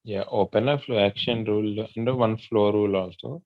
Yeah, open a flow action rule and one flow rule also.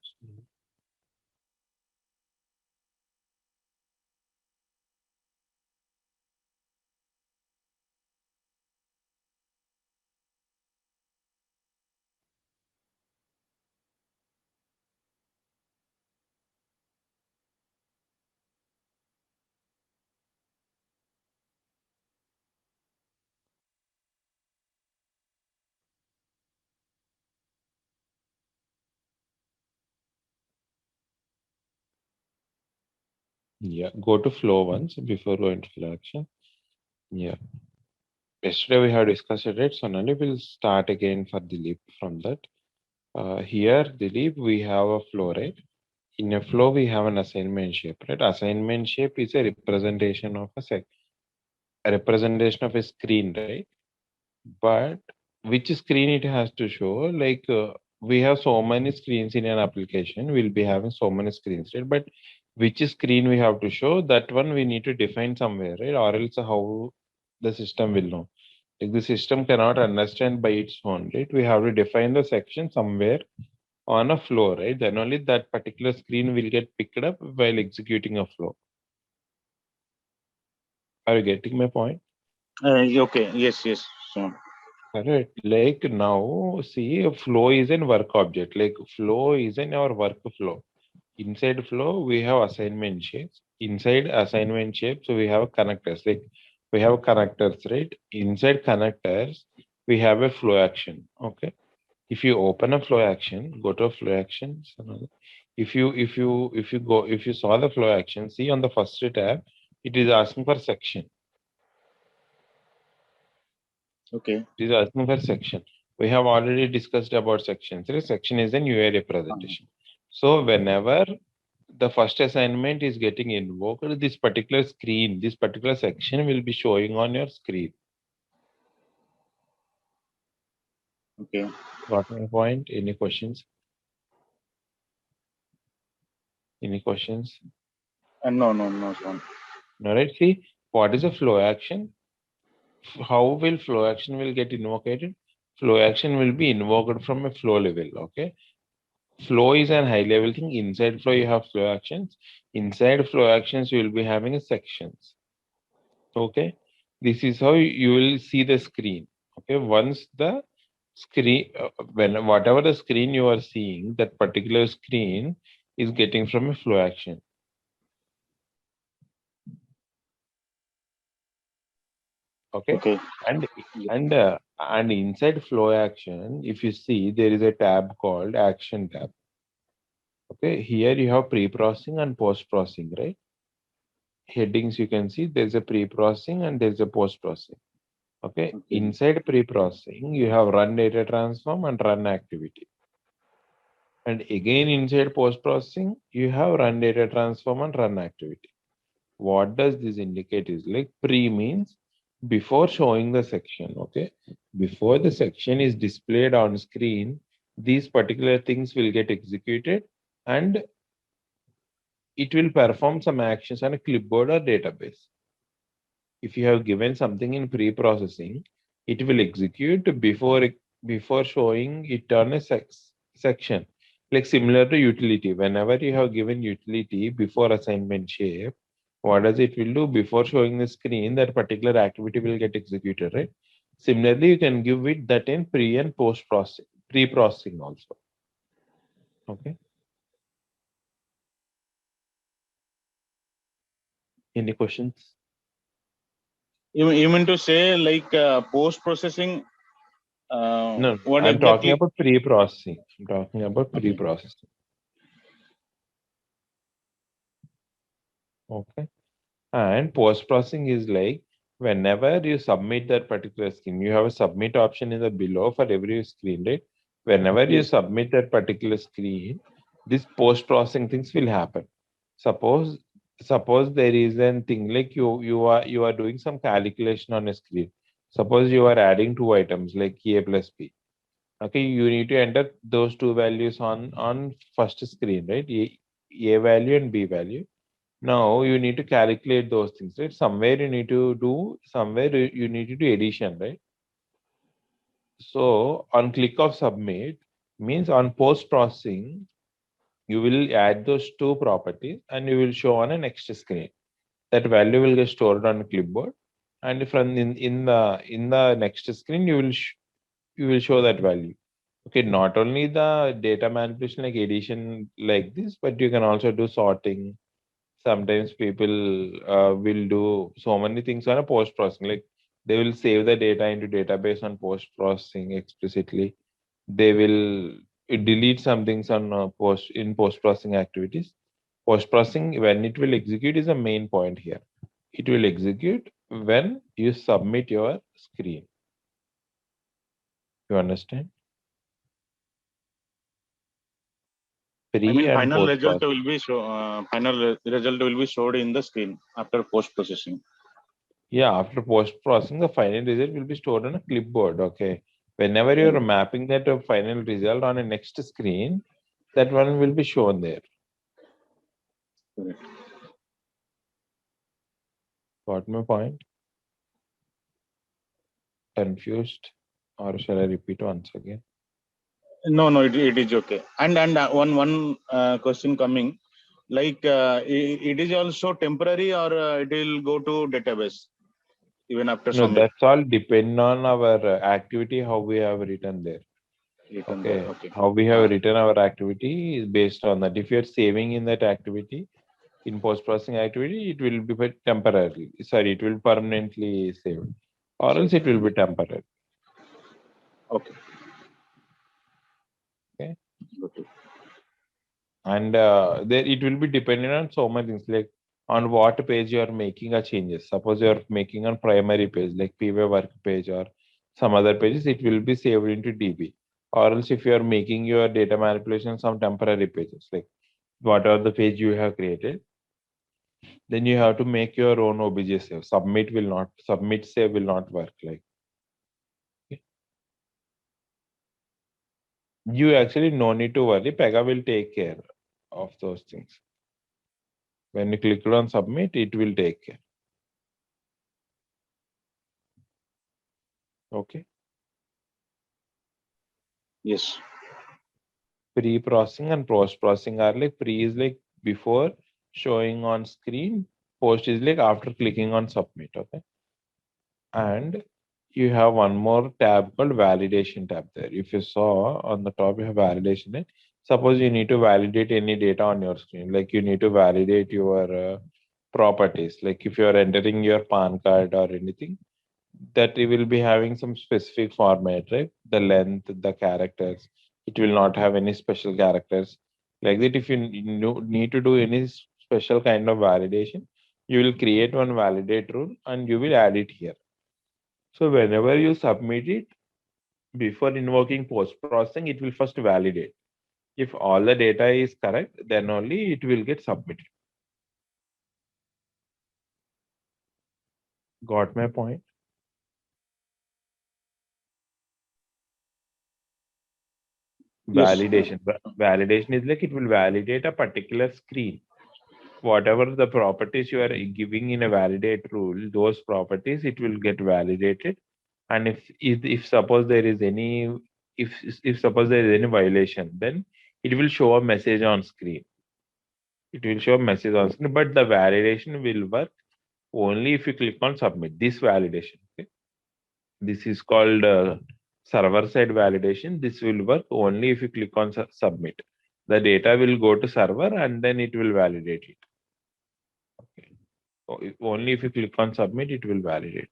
Yeah, go to flow once before going to flow action. Yeah. Yesterday we have discussed it, right? So now we'll start again for the leap from that. Here, the leap, we have a flow, right? In a flow, we have an assignment shape, right? Assignment shape is a representation of a representation of a screen, right? But which screen it has to show? Like we have so many screens in an application. We'll be having so many screens, right? But which screen we have to show? That one we need to define somewhere, right? Or else how the system will know? Like the system cannot understand by its own, right? We have to define the section somewhere on a flow, right? Then only that particular screen will get picked up while executing a flow. Are you getting my point? Okay. Yes. Yes. So, Correct. Like now, see, a flow is an work object. Like flow is in our workflow. Inside flow, we have assignment shapes. Inside assignment shapes, we have connectors. Like we have connectors, right? Inside connectors, we have a flow action. Okay. If you open a flow action, go to a flow action. If you saw the flow action, see on the first tab, it is asking for section. okay. It is asking for section. We have already discussed about sections. Right? Section is an UA representation. So whenever the first assignment is getting invoked, this particular screen, this particular section will be showing on your screen. Okay. Got my point? Any questions? Any questions? No. No. No. Son. All right. See, what is a flow action? How will flow action will get invoked? Flow action will be invoked from a flow level. Okay. Flow is an high level thing. Inside flow, you have flow actions. Inside flow actions, you will be having a sections. Okay. This is how you will see the screen. Okay. Once the screen, when whatever the screen you are seeing, that particular screen is getting from a flow action. Okay. Okay. And Yes. and inside flow action, if you see, there is a tab called action tab. Okay. Here you have pre-processing and post-processing, right? Headings you can see there's a pre-processing and there's a post-processing. Okay, Okay. inside pre-processing you have run data transform and run activity, and again inside post-processing you have run data transform and run activity. What does this indicate is like pre means before showing the section. Okay, before the section is displayed on screen, these particular things will get executed and it will perform some actions on a clipboard or database. If you have given something in pre-processing, it will execute before showing it on a section. Like similar to utility. Whenever you have given utility before assignment shape, what does it will do before showing the screen? That particular activity will get executed, right? Similarly, you can give it that in pre and post processing, pre-processing also. Okay. Any questions? You mean to say like post processing? No, What I'm talking exactly? about pre-processing. I'm talking about Okay. pre-processing. Okay. And post processing is like whenever you submit that particular screen, you have a submit option in the below for every screen, right? Whenever you Yes. submit that particular screen, this post processing things will happen. Suppose suppose there is an thing like you are doing some calculation on a screen. Suppose you are adding two items like a plus b. Okay, you need to enter those two values on first screen, right? A value and b value. Now you need to calculate those things, right? Somewhere you need to do, somewhere you need to do addition, right? So on click of submit means on post processing, you will add those two properties and you will show on a next screen. That value will get stored on a clipboard, and from in the next screen you will show that value. Okay, not only the data manipulation like addition like this, but you can also do sorting. Sometimes people will do so many things on a post processing, like they will save the data into database on post processing explicitly. They will delete some things on post processing activities. Post processing, when it will execute, is the main point here. It will execute when you submit your screen. You understand? I Pre mean, and final post result processing. will be result will be showed in the screen after post processing. Yeah, after post processing, the final result will be stored on a clipboard. Okay. Whenever you're mapping that final result on a next screen, that one will be shown there. Correct. Got my point? Confused? Or shall I repeat once again? No, it is okay. And one question coming, like it is also temporary or it will go to database even after No, submit. that's all depend on our activity, how we have written there. Written there. Okay. Okay. How we have written our activity is based on that. If you're saving in that activity, in post-processing activity, it will be temporarily. Sorry, it will permanently saved. Or else So, it will be temporary. okay. Okay. Okay. And there it will be dependent on so many things, like on what page you are making a changes. Suppose you are making on primary page like PV work page or some other pages, it will be saved into DB. Or else if you are making your data manipulation some temporary pages, like whatever the page you have created, then you have to make your own obj save. Submit save will not work. Like you actually no need to worry, Pega will take care of those things. When you click on submit, it will take care. Okay. Yes. Pre-processing and post-processing are like pre is like before showing on screen, post is like after clicking on submit. Okay. And you have one more tab called validation tab there. If you saw on the top, you have validation. Right? Suppose you need to validate any data on your screen, like you need to validate your properties, like if you are entering your PAN card or anything, that it will be having some specific format, right? The length, the characters. It will not have any special characters. Like that, if you need to do any special kind of validation, you will create one validate rule and you will add it here. So whenever you submit it, before invoking post processing, it will first validate. If all the data is correct, then only it will get submitted. Got my point? Yes. Validation. Validation is like it will validate a particular screen. Whatever the properties you are giving in a validate rule, those properties it will get validated. And if suppose there is any if suppose there is any violation, then it will show a message on screen. It will show a message on screen, but the validation will work only if you click on submit. This validation. Okay? This is called server side validation. This will work only if you click on submit. The data will go to server and then it will validate it. Okay. So only if you click on submit, it will validate.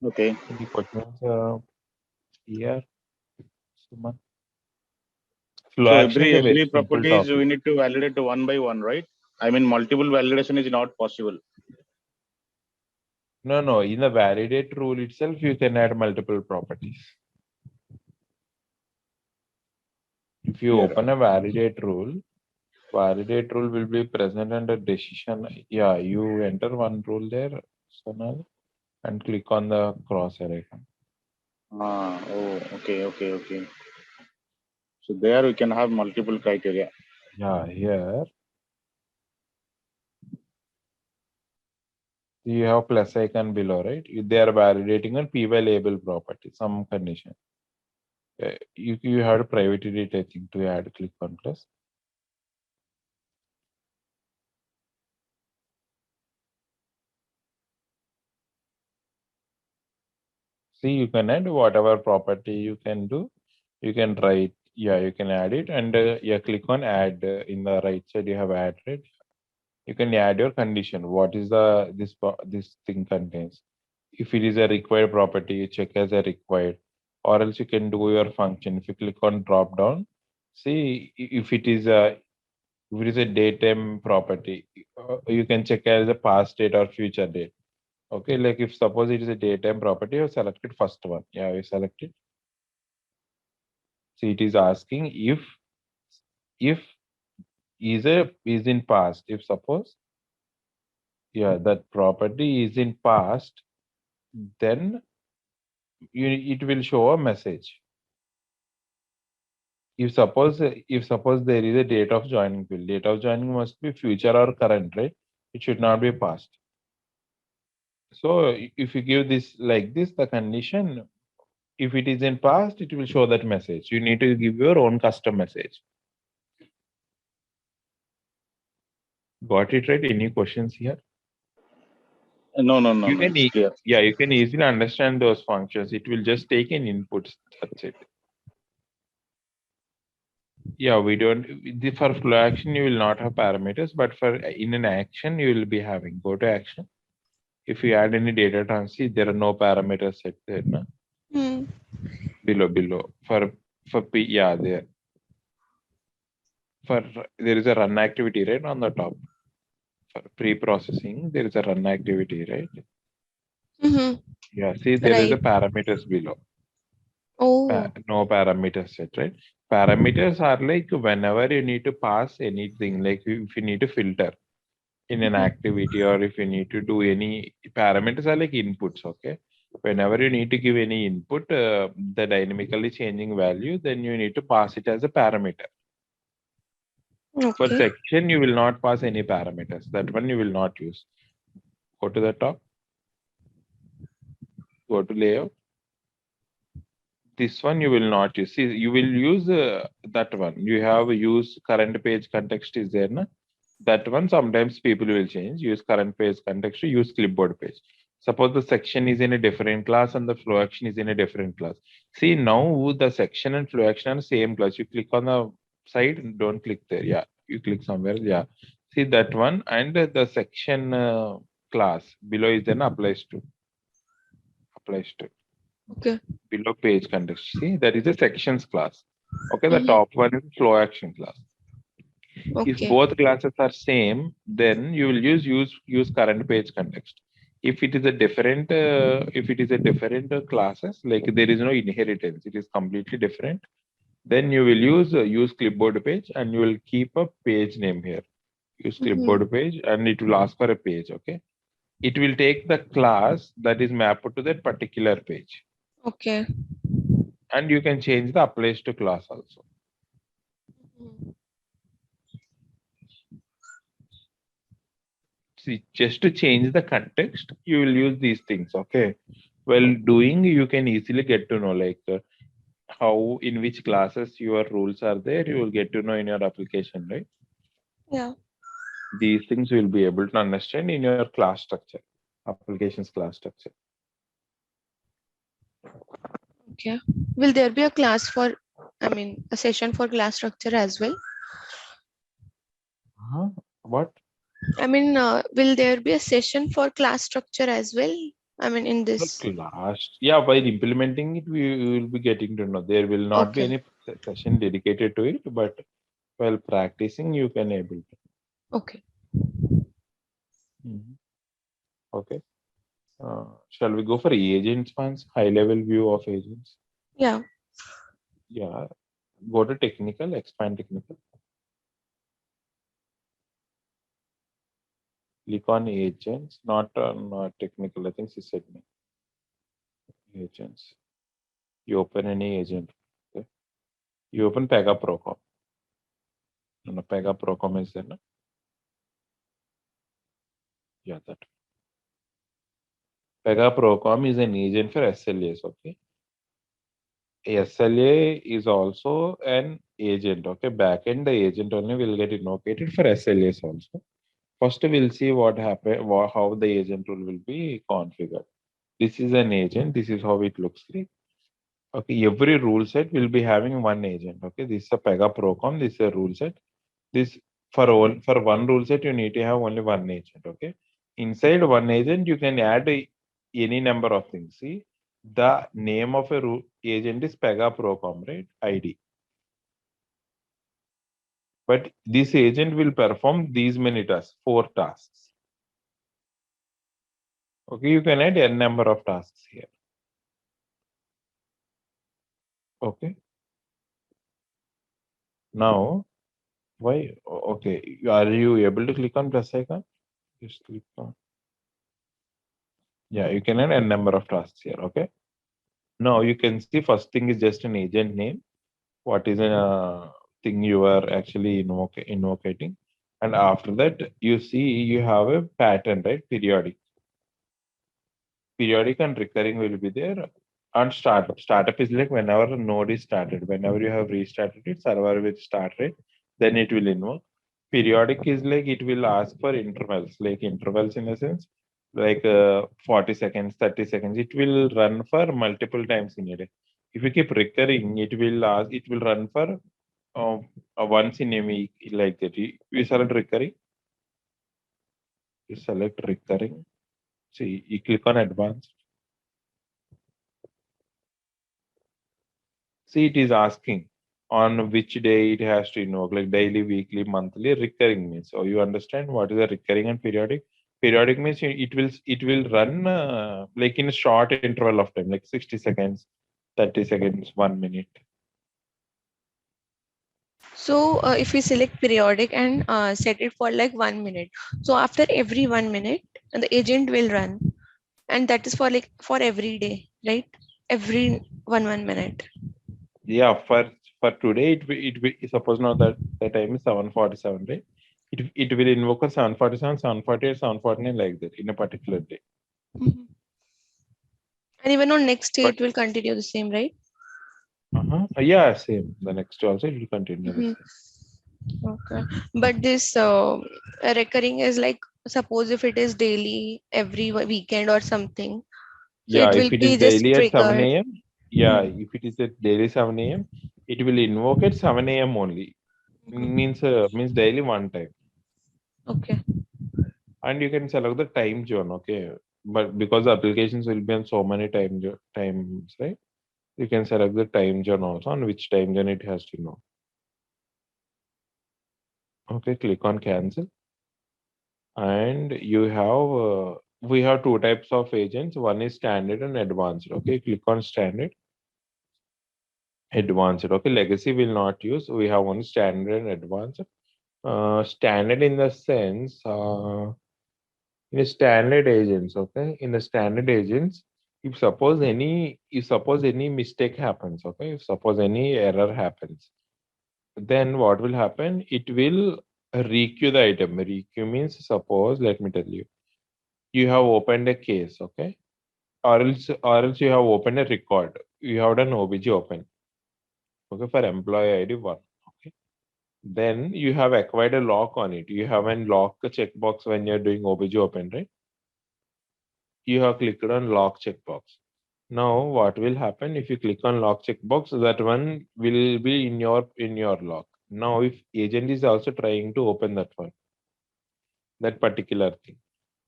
Okay. Any questions here, Suman? Flow So action is a very every simple properties topic. we need to validate one by one, right? I mean, multiple validation is not possible. No, no. In the validate rule itself, you can add multiple properties. If you Clear. open a validate rule will be present under decision. Yeah, you enter one rule there, Sonal, and click on the crosshair icon. Oh, okay. So there we can have multiple criteria. Yeah, here You have plus icon below, right? They are validating on py label property, some condition. You have to private edit, I think, to add click on plus. See, you can add whatever property you can do. You can write, yeah, you can add it, and yeah, click on add. In the right side, you have add, right? You can add your condition. What is this thing contains? If it is a required property, you check as a required, or else you can do your function. If you click on drop down, see if it is a datetime property, you can check as a past date or future date. Okay, like if suppose it is a datetime property, you have selected first one. Yeah, you selected. So it is asking if is in past. If suppose, yeah, that property is in past, then it will show a message. If suppose there is a date of joining field, date of joining must be future or current, right? It should not be past. So if you give this like this, the condition, if it is in past, it will show that message. You need to give your own custom message. Got it right? Any questions here? No, You can it's clear. yeah, you can easily understand those functions. It will just take an input. That's it. Yeah, we don't. For flow action, you will not have parameters, but for in an action, you will be having. Go to action. If you add any data transfer, there are no parameters set there. No? Hmm. Below. For P, yeah, there. For there is a run activity, right, on the top. For pre-processing, there is a run activity, right? Mm-hmm. Yeah, see, there is a Right. parameters below. Oh. No parameters set, right? Parameters are like whenever you need to pass anything, like if you need to filter in an activity, or if you need to do any parameters are like inputs, okay? Whenever you need to give any input, the dynamically changing value, then you need to pass it as a parameter. For Okay. section, you will not pass any parameters. That one you will not use. Go to the top. Go to layout. This one you will not use. See, you will use that one. You have use current page context is there, na? That one sometimes people will change. Use current page context to use clipboard page. Suppose the section is in a different class and the flow action is in a different class. See, now the section and flow action are same class. You click on the side, don't click there. Yeah, you click somewhere. Yeah, see that one, and the section class below is then applies to Okay. below page context. See, that is a sections class. Okay, the Mm-hmm. top one is flow action class. If Okay. both classes are same, then you will use current page context. If it is a different classes, like there is no inheritance, it is completely different. Then you will use clipboard page, and you will keep a page name here. Use Mm-hmm. clipboard page, and it will ask for a page. Okay, it will take the class that is mapped to that particular page, Okay. and you can change the applies to class also. See, just to change the context, you will use these things. Okay, well, doing, you can easily get to know, like how in which classes your rules are there. You will get to know in your application, right? Yeah. These things you will be able to understand in your class structure, applications class structure. Okay. Will there be a class for, I mean, a session for class structure as well? What? I mean, will there be a session for class structure as well? I mean, in The this. class, yeah, while implementing it, we will be getting to know. There will not be Okay. any session dedicated to it, but while practicing, you can able to. Okay. Mhm. Okay. Shall we go for agents once? High level view of agents. Yeah. Yeah. Go to technical, expand technical. Click on agents, not on technical. I think she said me. Agents. You open any agent. Okay. You open Pega Procom. No, Pega Procom is there. No? Yeah, that. Pegaprocom is an agent for SLAs. Okay. SLA is also an agent. Okay. Backend, the agent only will get invocated for SLAs also. First, we'll see what happen, how the agent rule will be configured. This is an agent. This is how it looks like. Okay, every rule set will be having one agent. Okay, this is a Pegaprocom. This is a rule set. This for one rule set you need to have only one agent. Okay, inside one agent you can add any number of things. See, the name of a agent is Pegaprocom, right? ID. But this agent will perform these many tasks, 4 tasks. Okay, you can add n number of tasks here. Okay. Now, why? Okay, are you able to click on plus icon? Just click on. Yeah, you can add n number of tasks here. Okay. Now you can see first thing is just an agent name. What is a thing you are actually invocating, and after that you see you have a pattern, right? Periodic and recurring will be there. And startup is like whenever a node is started, whenever you have restarted it, server will start, right? Then it will invoke. Periodic is like it will ask for intervals, like intervals in a sense, like 40 seconds, 30 seconds. It will run for multiple times in a day. If you keep recurring, it will run for once in a week, like that. You select recurring. You select recurring. See, you click on advanced. See, it is asking on which day it has to invoke, like daily, weekly, monthly. Recurring means. So you understand what is a recurring and periodic? Periodic means it will run like in a short interval of time, like 60 seconds, 30 seconds, 1 minute. So if we select periodic and set it for like 1 minute, so after every 1 minute, the agent will run, and that is for like for every day, right? Every one minute. Yeah, for today suppose now that the time is 7:47, right? It will invoke a 7:47, 7:48, 7:49 like that in a particular day. Mhm. And even on next day, But it will continue the same, right? yeah, same. The next also it will continue the Mhm. same. Okay. But this recurring is like, suppose if it is daily, every weekend or something, so Yeah, it will if it is be just daily at 7 triggered. a.m., yeah, Mhm. if it is at daily 7 a.m., it will invoke at 7 a.m. only. Mhm. Means daily one time. Okay. And you can select the time zone, okay? But because the applications will be on so many times, right? You can select the time zone also, on which time zone it has to know. Okay, click on cancel. And we have 2 types of agents. One is standard and advanced. Okay, click on standard. Advanced. Okay, legacy will not use. We have only standard and advanced. Standard in the sense, in a standard agents. Okay, in the standard agents, if suppose any mistake happens. Okay, if suppose any error happens, then what will happen? It will requeue the item. Requeue means, suppose, let me tell you, you have opened a case. Okay, or else you have opened a record. You have done OBJ open. Okay, for employee ID 1. Okay. Then you have acquired a lock on it. You have a lock checkbox when you're doing OBJ open, right? You have clicked on lock checkbox. Now what will happen if you click on lock checkbox? That one will be in your lock. Now if agent is also trying to open that particular thing.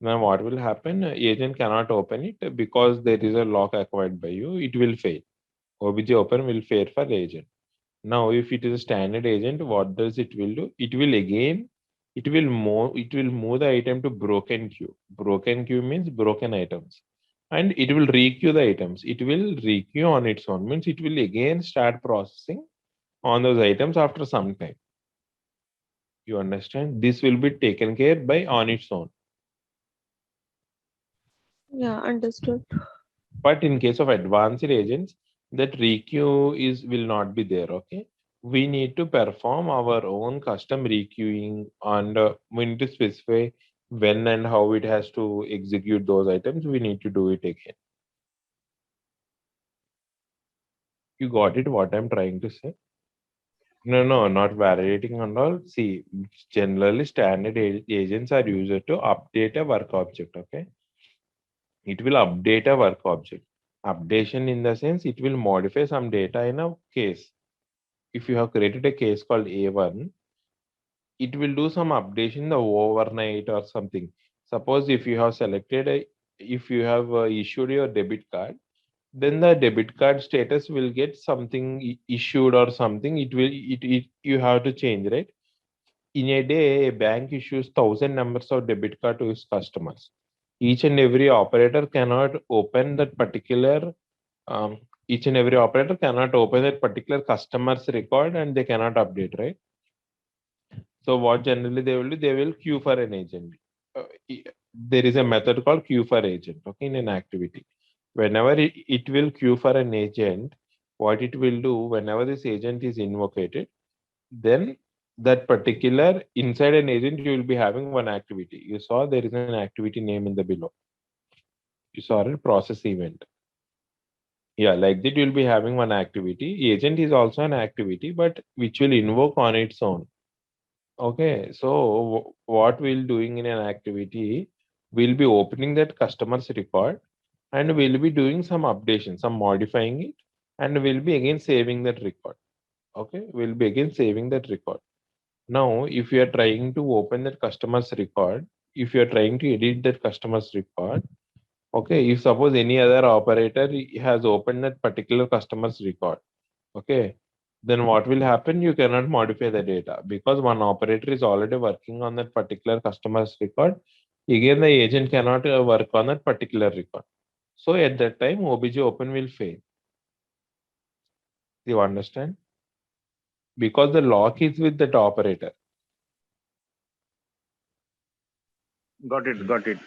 Now what will happen? Agent cannot open it because there is a lock acquired by you. It will fail. OBJ open will fail for agent. Now, if it is a standard agent, what does it will do? It will move the item to broken queue. Broken queue means broken items. And it will requeue the items. It will requeue on its own. Means it will again start processing on those items after some time. You understand? This will be taken care by on its own. Yeah, understood. But in case of advanced agents, that requeue will not be there. Okay, we need to perform our own custom requeuing, and we need to specify when and how it has to execute those items, we need to do it again. You got it, what I'm trying to say? No, not validating and all. See, generally standard agents are used to update a work object, okay? It will update a work object. Updation in the sense it will modify some data in a case. If you have created a case called A1, it will do some updation the overnight or something. Suppose if you have if you have issued your debit card, then the debit card status will get something issued or something. You have to change, right? In a day, a bank issues 1,000 numbers of debit card to its customers. Each and every operator cannot open that particular um, each and every operator cannot open that particular customer's record and they cannot update, right? So what generally they will do, they will queue for an agent. There is a method called queue for agent, okay, in an activity. Whenever it will queue for an agent, what it will do, whenever this agent is invoked, then that particular inside an agent, you will be having one activity. You saw there is an activity name in the below. You saw a process event. Yeah, like that you'll be having one activity. Agent is also an activity, but which will invoke on its own. Okay, so what we'll doing in an activity, we'll be opening that customer's record and we'll be doing some updation, some modifying it, and we'll be again saving that record. Okay, we'll be again saving that record. Now, if you are trying to open that customer's record, if you are trying to edit that customer's record, okay, if suppose any other operator has opened that particular customer's record, okay, then what will happen? You cannot modify the data because one operator is already working on that particular customer's record. Again, the agent cannot work on that particular record. So at that time, OBJ open will fail. You understand? Because the lock is with that operator. Got it.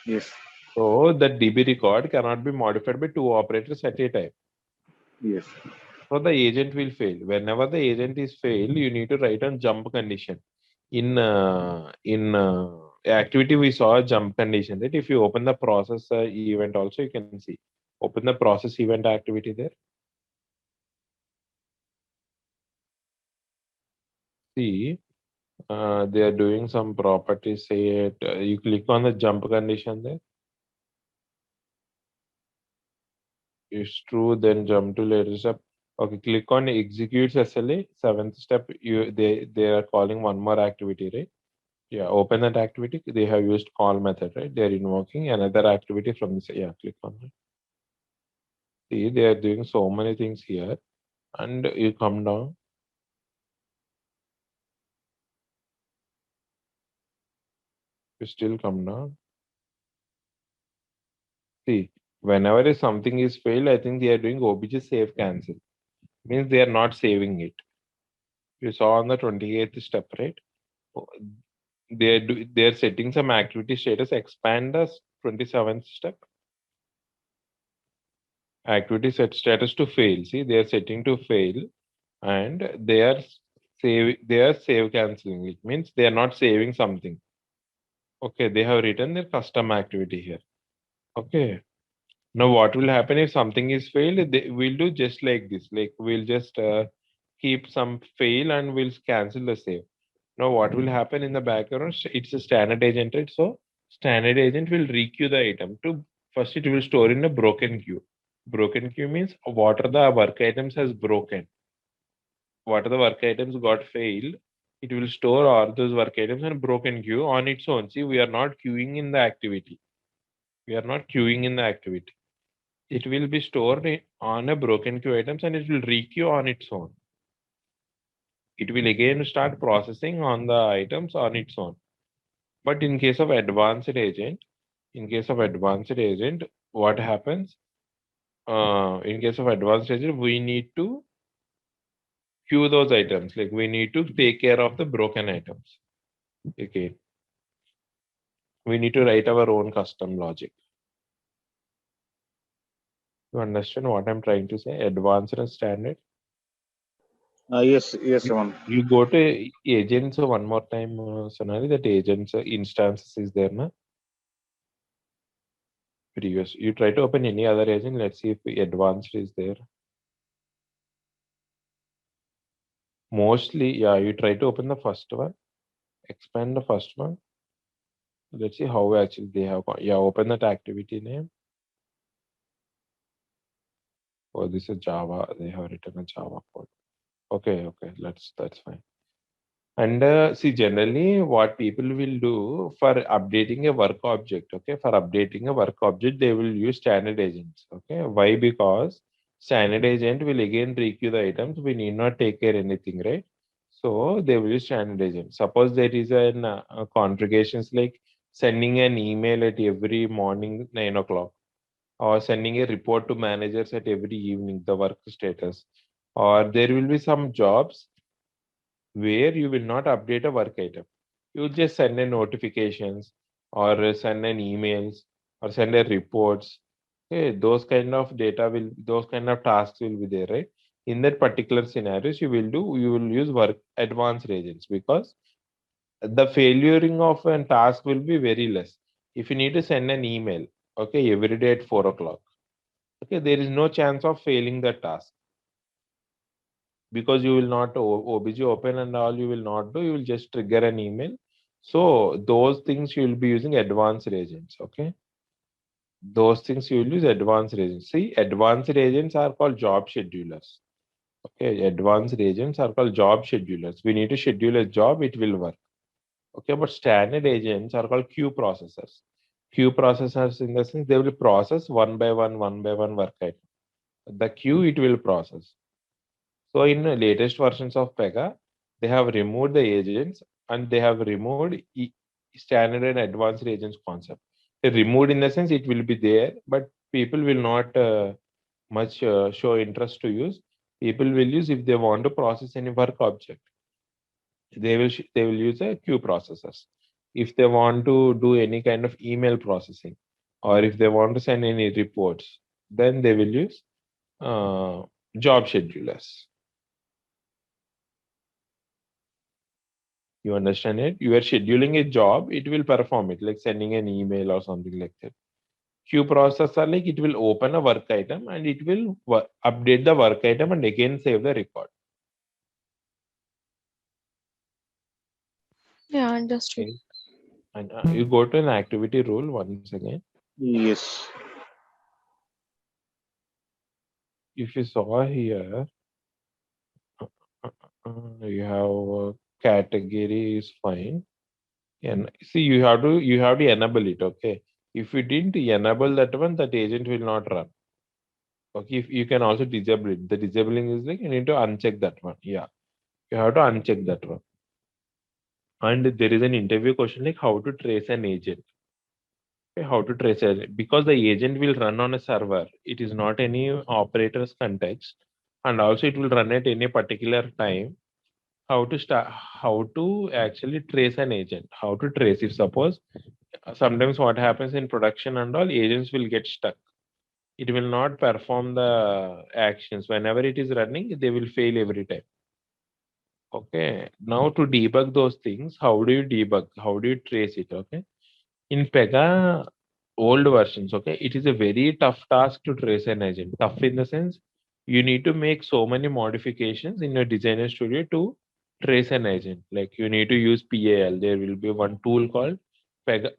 Yes. So that DB record cannot be modified by two operators at a time. Yes. So the agent will fail. Whenever the agent is fail, you need to write on jump condition. In activity, we saw a jump condition that if you open the process event also, you can see. Open the process event activity there. See, they are doing some properties. Say it. You click on the jump condition there. It's true. Then jump to later step. Okay, click on executes SLA. Seventh step. They are calling one more activity, right? Yeah, open that activity. They have used call method, right? They are invoking another activity from this. Yeah, click on it. See, they are doing so many things here. And you come down. You still come down. See, whenever something is failed, I think they are doing OBJ save cancel. Means they are not saving it. You saw on the 28th step, right? They are setting some activity status. Expand the 27th step. Activity set status to fail. See, they are setting to fail, and they are save canceling. It means they are not saving something. Okay, they have written their custom activity here. Okay. Now what will happen if something is failed? We'll do just like this. Like we'll just keep some fail and we'll cancel the save. Now what will happen in the background? It's a standard agent, right? So standard agent will requeue the item to first it will store in a broken queue. Broken queue means what are the work items has broken. What are the work items got failed? It will store all those work items in broken queue on its own. See, we are not queuing in the activity. We are not queuing in the activity. It will be stored on a broken queue items and it will requeue on its own. It will again start processing on the items on its own. But in case of advanced agent, what happens? In case of advanced agent, we need to queue those items. Like we need to take care of the broken items. Okay. We need to write our own custom logic. You understand what I'm trying to say? Advanced and standard. Yes, Raman. You go to agents one more time, Sonali, that agents instances is there, na? Previous. You try to open any other agent. Let's see if advanced is there. Mostly, yeah, you try to open the first one, expand the first one. Let's see how actually they have. Yeah, open that activity name. Oh, this is Java. They have written a Java code. Okay, that's fine. And see, generally, what people will do for updating a work object, okay, for updating a work object, they will use standard agents, okay. Why? Because standard agent will again requeue the items. We need not take care anything, right? So they will use standard agent. Suppose there is an configurations like sending an email at every morning 9 o'clock, or sending a report to managers at every evening, the work status, or there will be some jobs where you will not update a work item. You will just send a notifications or send an emails or send a reports. Okay, those kind of tasks will be there, right? In that particular scenarios, you will use work advanced agents because the failuring of a task will be very less. If you need to send an email, okay, every day at 4 o'clock, okay, there is no chance of failing the task because you will not obj open and all you will not do, you will just trigger an email. So those things you will be using advanced agents, okay. Those things you will use advanced agents. See, advanced agents are called job schedulers, okay. Advanced agents are called job schedulers. We need to schedule a job, it will work, okay. But standard agents are called queue processors. Queue processors in the sense they will process one by one work item. The queue it will process. So in the latest versions of Pega, they have removed the agents and they have removed standard and advanced agents concept. They removed in the sense it will be there, but people will not much show interest to use. People will use if they want to process any work object. They will use a queue processors. If they want to do any kind of email processing, or if they want to send any reports, then they will use job schedulers. You understand it? You are scheduling a job, it will perform it, like sending an email or something like that. Queue processor, like it will open a work item and it will update the work item and again save the record. Yeah, understood. Okay. And you go to an activity rule once again. Yes. If you saw here, you have category is fine. And see, you have to enable it. Okay. If you didn't enable that one, that agent will not run. Okay, if you can also disable it. The disabling is like you need to uncheck that one. Yeah, you have to uncheck that one. And there is an interview question like how to trace an agent. Okay, how to trace it because the agent will run on a server. It is not any operator's context, and also it will run at any particular time. How to start? How to actually trace an agent? How to trace? If suppose sometimes what happens in production and all agents will get stuck. It will not perform the actions. Whenever it is running, they will fail every time. Okay. Now to debug those things, how do you debug? How do you trace it? Okay. In Pega old versions, okay, it is a very tough task to trace an agent. Tough in the sense you need to make so many modifications in your designer studio to trace an agent. Like you need to use PAL. There will be one tool called Pega.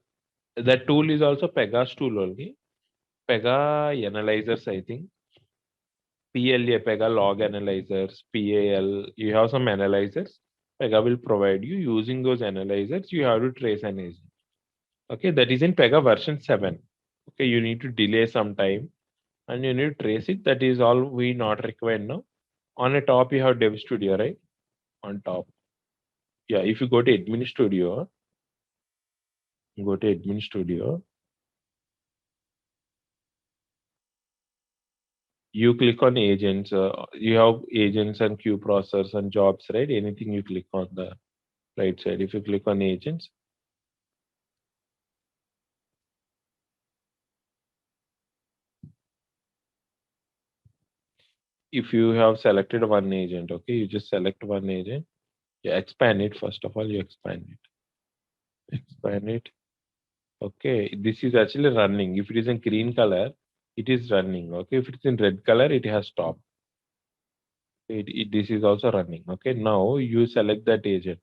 That tool is also Pega's tool only. Pega analyzers, I think. PLA, Pega log analyzers, PAL, you have some analyzers. Pega will provide you using those analyzers, you have to trace an agent. Okay, that is in Pega version 7. Okay, you need to delay some time and you need to trace it. That is all we not required now. On the top, you have Dev Studio, right? On top. Yeah, if you go to Admin Studio, you click on agents. You have agents and queue processors and jobs, right? Anything you click on the right side. If you click on agents, if you have selected one agent, okay, you just select one agent. You expand it. First of all, you expand it. Expand it. Okay, this is actually running. If it is in green color, it is running. Okay, if it's in red color, it has stopped. This is also running. Okay, now you select that agent.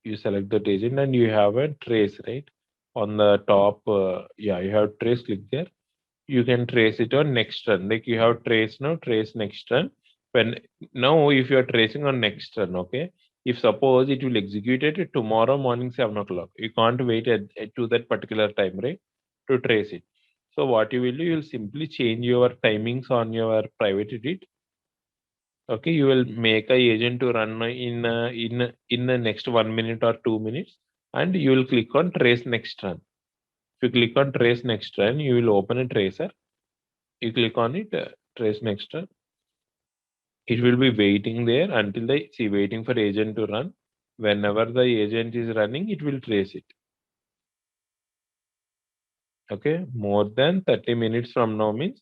You select that agent and you have a trace, right? On the top, yeah, you have trace, click there. You can trace it on next run. Like you have trace now, trace next run. When now, if you are tracing on next run, okay, if suppose it will execute it tomorrow morning 7 o'clock, you can't wait to that particular time, right, to trace it. So what you will do, you will simply change your timings on your private edit. Okay, you will make a agent to run in the next 1 minute or 2 minutes, and you will click on trace next run. If you click on trace next run, you will open a tracer. You click on it, trace next run. It will be waiting there until waiting for agent to run. Whenever the agent is running, it will trace it. Okay, more than 30 minutes from now means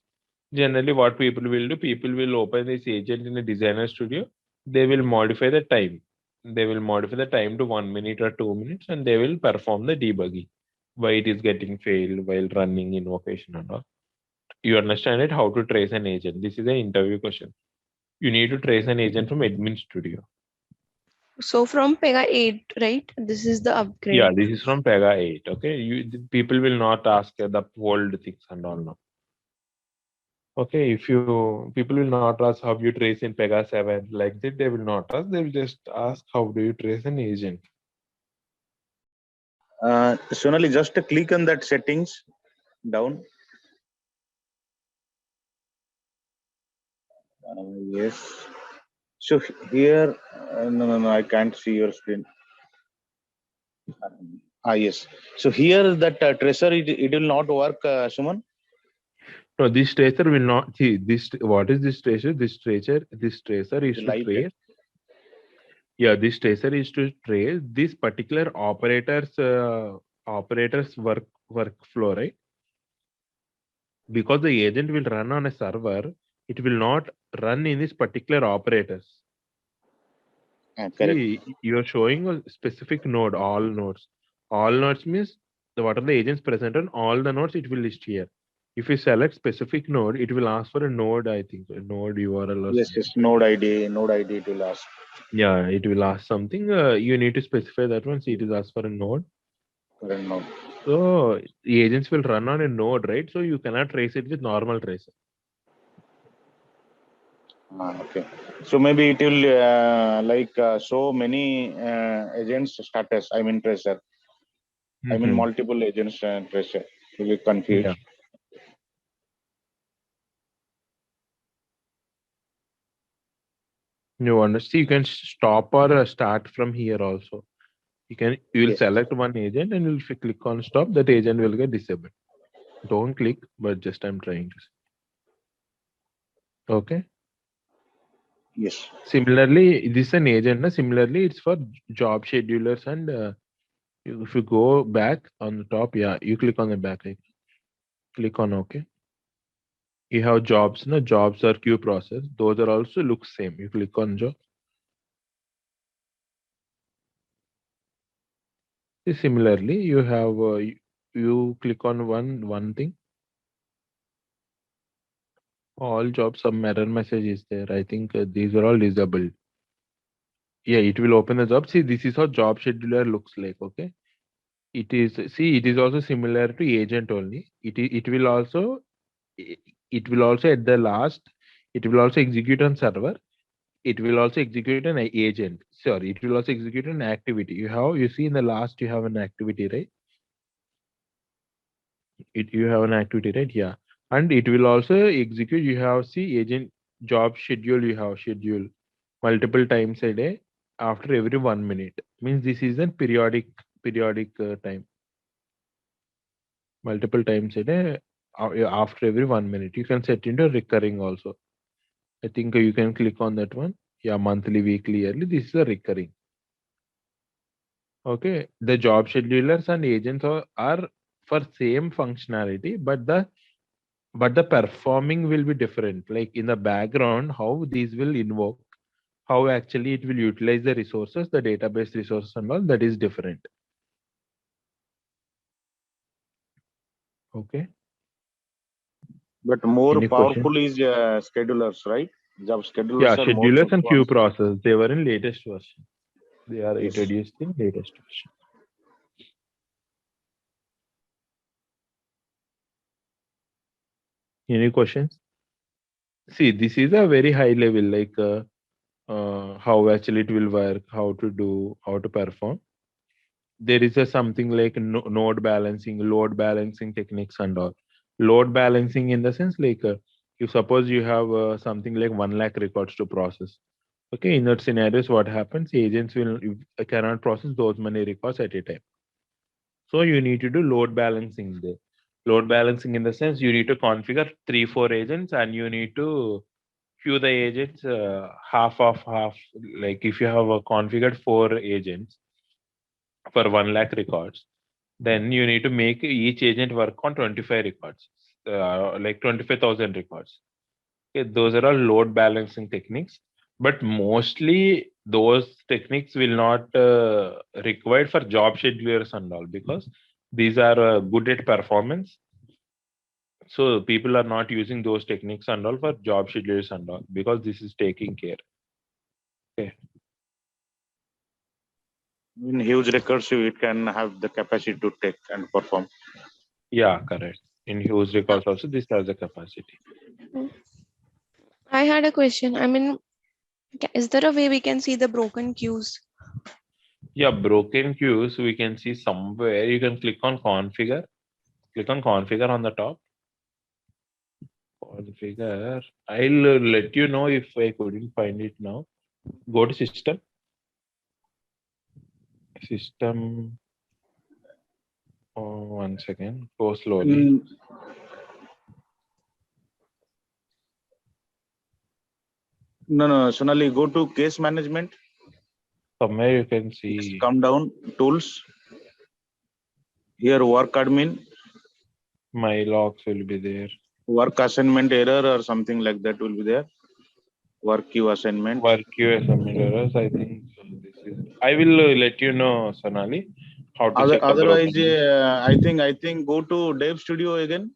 generally what people will do, people will open this agent in a designer studio. They will modify the time. They will modify the time to 1 minute or 2 minutes, and they will perform the debugging. Why it is getting failed while running invocation and all. You understand it? How to trace an agent? This is an interview question. You need to trace an agent from admin studio. So from Pega 8, right? This is the Yeah, upgrade. this is from Pega 8. Okay, people will not ask the old things and all now. Okay, if you people will not ask how you trace in Pega 7 like that, they will not ask. They will just ask how do you trace an agent. Sonali, just click on that settings down. Yes. So here, no, I can't see your screen. Yes. So here that tracer, it will not work, Suman. No, this tracer will not see this. What is this tracer? This tracer is to Light. trace. Yeah, this tracer is to trace this particular operators workflow, right? Because the agent will run on a server, it will not run in this particular operators. Correct. See, you are showing a specific node, all nodes. All nodes means what are the agents present on all the nodes, it will list here. If you select specific node, it will ask for a node, I think, a node URL or Yes, something. node ID it will ask. Yeah, it will ask something. You need to specify that one. See, it is asked for a node. Current node. So the agents will run on a node, right? So you cannot trace it with normal tracer. Okay. So maybe it will show many agents status. I mean tracer. I mean multiple agents tracer. Will be confused. Yeah. You understand? You can stop or start from here also. You will Yes. select one agent, and if you click on stop, that agent will get disabled. Don't click, but just I'm trying to say. Okay. Yes. Similarly, this is an agent. Similarly, it's for job schedulers, and if you go back on the top, yeah, you click on the back. Like, click on OK. You have jobs. Jobs are queue process. Those are also look same. You click on job. Similarly, you have you click on one thing. All jobs, some error message is there. I think these are all disabled. Yeah, it will open the job. See, this is how job scheduler looks like. Okay, it is also similar to agent only. It will also at the last. It will also execute on server. It will also execute an agent. Sorry, it will also execute an activity. You see in the last you have an activity, right? You have an activity, right? Yeah, and it will also execute. You have agent job schedule. You have schedule multiple times a day after every 1 minute. Means this is a periodic time. Multiple times a day after every 1 minute. You can set into recurring also. I think you can click on that one. Yeah, monthly, weekly, yearly. This is a recurring. Okay, the job schedulers and agents are for same functionality, but the but the performing will be different. Like in the background, how these will invoke, how actually it will utilize the resources, the database resources and all, that is different. Okay. But more Any question? powerful is schedulers, right? Job Yeah, schedulers are more schedulers and queue performance. process, they were in latest version. They are Yes. introduced in latest version. Any questions? See, this is a very high level, like how actually it will work, how to do, how to perform. There is a something like node balancing, load balancing techniques and all. Load balancing in the sense like you suppose you have something like 1 lakh records to process. Okay, in that scenarios, what happens? Agents will cannot process those many records at a time. So you need to do load balancing there. Load balancing in the sense you need to configure 3-4 agents and you need to queue the agents half of half. Like if you have configured 4 agents for 1 lakh records, then you need to make each agent work on 25 records, like 25,000 records. Okay, those are all load balancing techniques, but mostly those techniques will not required for job schedulers and all because these are good at performance. So people are not using those techniques and all for job schedulers and all because this is taking care. Okay. In huge recursive, it can have the capacity to take and perform. Yeah, correct. In huge records also, this has the capacity. I had a question. I mean, is there a way we can see the broken queues? Yeah, broken queues, we can see somewhere. You can click on configure. Click on configure on the top. Configure. I'll let you know if I couldn't find it now. Go to system. System. Oh, 1 second. Go slowly. Mm, no, Sonali, go to case management. Somewhere you can Yes, see come down, tools. Here, work admin, my logs will be there. work assignment error or something like that will be there. Work queue assignment. Work QS errors. I think this is. I will let you know, Sonali, how to check the Otherwise, broken. I think go to Dev Studio again,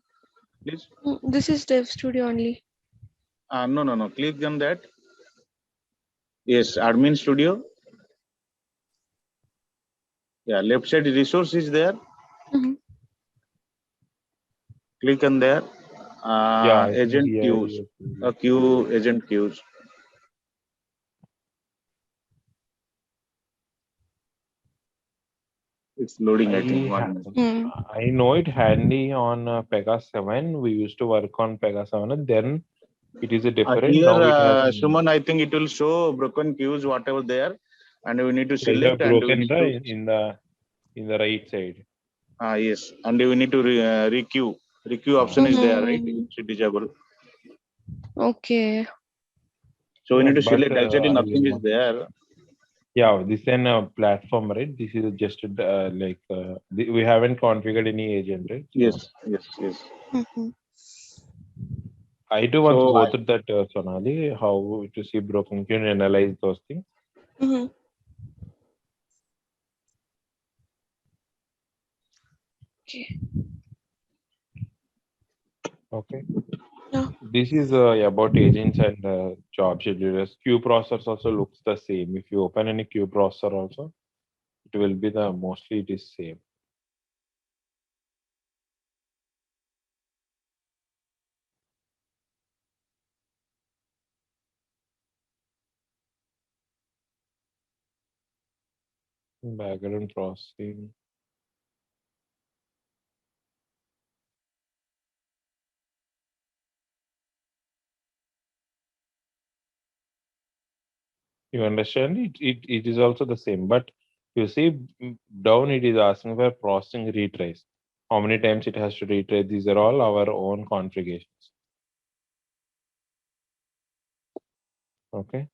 please. This is Dev Studio only. No. Click on that. Yes, admin studio. Yeah, left side resource is there. Mhm. Click on there. Yeah, I think Agent here queues. you Queue agent queues. It's loading, I think. I 1 minute. I know it handy on Pega 7. We used to work on Pega 7, and then it is a different. Here, Now it has Suman, I think it will show broken queues, whatever there, and we need to you select have and we broken need to, in the right side. yes, and we need to requeue. Requeue option is there, right? Mhm. It's disable. Okay. So we Yeah, need to but select, actually I nothing will is not. there. Yeah, this is a platform, right? This is just we haven't configured any agent, right? So Yes. Mhm. I do want to So go through that, Sonali, how to see broken queue and analyze those things. Mhm. Okay. Okay. Yeah. This is about agents and job schedulers. Queue processors also looks the same. If you open any queue processor also, it will be the mostly it is same. Background processing. You understand? It is also the same. But you see down it is asking for processing retrace. How many times it has to retrace? These are all our own configurations. Okay.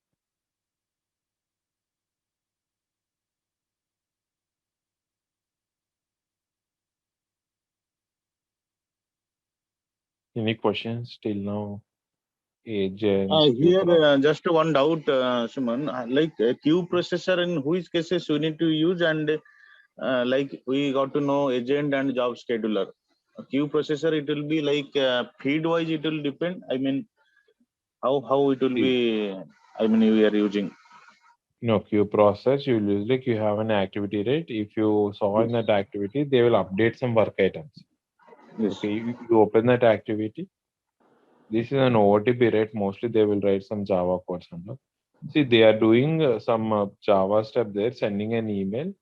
Any questions till now? Agents. Here, just one doubt, Suman. Like queue processor in which cases we need to use, and like we got to know agent and job scheduler. A queue processor, it will be like feed wise. It will depend. I mean, how it will be. I mean, we are using. No, queue process, you usually you have an activity rate. If you saw in that activity, they will update some work items. Yes. Okay, you open that activity. This is an OOTP rate. Mostly they will write some Java code. See, they are doing some Java step there, sending an email.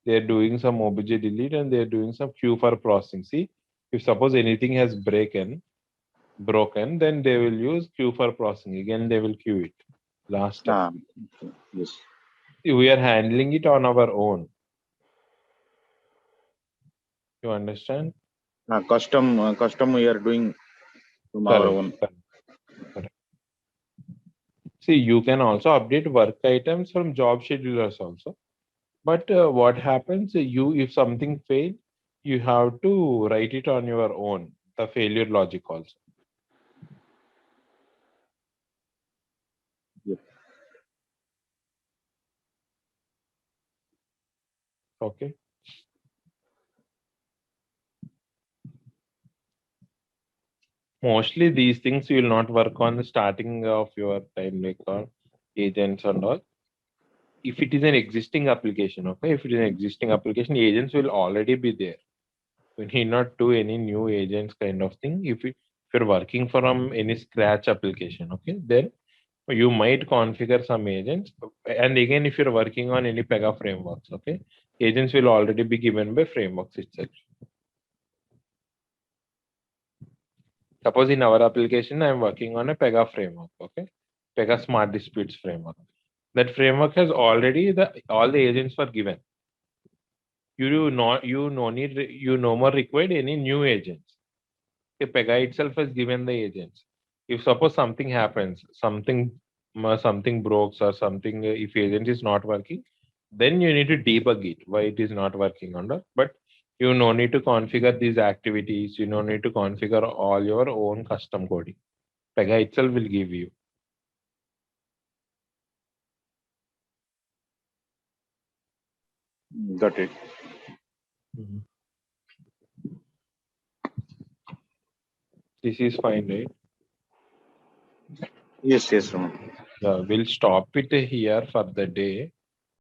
They are doing some obj delete and they are doing some queue for processing. See, if suppose anything has broken, then they will use queue for processing. Again, they will queue it. Last step. Okay. Yes. We are handling it on our own. You understand? Custom we are doing from our own. Correct. See, you can also update work items from job schedulers also. But what happens, if something fails, you have to write it on your own, the failure logic also. Yep. Okay. Mostly these things you will not work on the starting of your time, like agents and all. If it is an existing application, okay, if it is an existing application, agents will already be there. We need not do any new agents kind of thing. If you're working from any scratch application, okay, then you might configure some agents. And again, if you're working on any Pega frameworks, okay, agents will already be given by frameworks itself. Suppose in our application, I'm working on a Pega framework, okay, Pega Smart Disputes framework. That framework has already all the agents were given. You no more required any new agents. Okay, Pega itself has given the agents. If suppose something happens, something breaks or something, if agent is not working, then you need to debug it why it is not working under. But you no need to configure these activities. You no need to configure all your own custom coding. Pega itself will give you. Got it. This is fine, right? Yes, Raman. We'll stop it here for the day.